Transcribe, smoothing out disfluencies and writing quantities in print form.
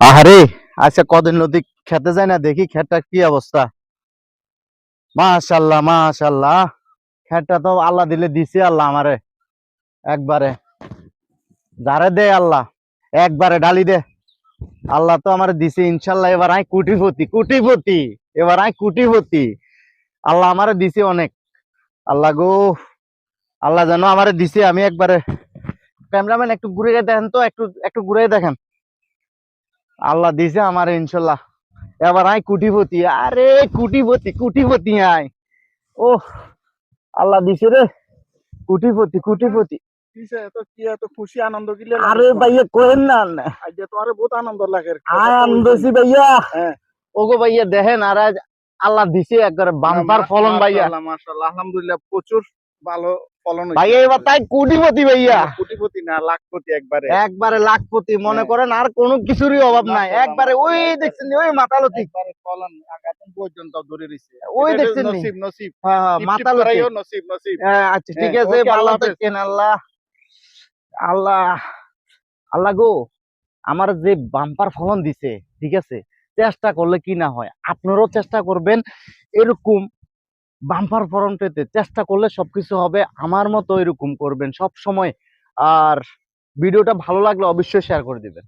আহারে, আচ্ছা কদিন নদী খেতে যায় না, দেখি খেতটা কি অবস্থা। মাশাল্লাহ মাশাল্লাহ, খেতটা তো আল্লাহ দিলে দিছে, আল্লাহ আমারে একবারে যারে দে আল্লাহ একবারে ডালি দে। আল্লাহ তো আমারে দিছে, ইনশাল্লাহ এবার আই কোটিপতি কোটিপতি, এবার আই কোটিপতি। আল্লাহ আমারে দিছে অনেক। আল্লাহ গো, আল্লাহ যেন আমারে দিছে। আমি একবারে, ক্যামেরাম্যান একটু ঘুরে দেখেন তো, একটু একটু ঘুরে দেখেন। আল্লাহ দিছে আমারে ইনশাল্লাহ, এবার আই কোটিপতি। আরে কোটিপতি কোটিপতি আয়। ও আল্লাহ দিছে রে, কোটিপতি কোটিপতি। কিসে এত কি এত খুশি আনন্দ গিলে আরে ভাইয়া কোহেন না, আজ তোমার বহুত আনন্দ লাগে আয় আনন্দিছি ভাইয়া। হ্যাঁ ওগো ভাইয়া দেখেন, আর আজ আল্লাহ দিছে একবারে বাম্পার ফলন ভাইয়া। মাশাআল্লাহ আলহামদুলিল্লাহ প্রচুর ভালো ফলন হয়েছে ভাইয়া এবার তাই কোটিপতি ভাইয়া, কোটিপতি না লাখপতি একবারে একবারে লাখপতি মনে করেন, আর কোনো কিছুরই অভাব নাই। একবারে ওই দেখছেন ওই মাতালতি, একবারে ফলন আগাতন পর্যন্ত ধরে রইছে। ওই এটা দেখছেন নি? নসিব নসিব হ্যাঁ হ্যাঁ টিপ টিপ মাতালতি। করাইও নসিব নসিব। আচ্ছা ঠিক হ্যাঁ, আছে, ওকে, ভালো আল্লাহ হাফেজ। থাকেন। আল্লাহ আল্লাহ আল্লাহ গো, আমার যে বাম্পার ফলন দিছে, ঠিক আছে, চেষ্টা করলে কি না হয়, আপনারাও চেষ্টা করবেন এরকম বাম্পার ফলন পেতে। চেষ্টা করলে সবকিছু হবে। আমার মতো এরকম করবেন সব সময়। আর ভিডিওটা ভালো লাগলে অবশ্যই শেয়ার করে দিবেন।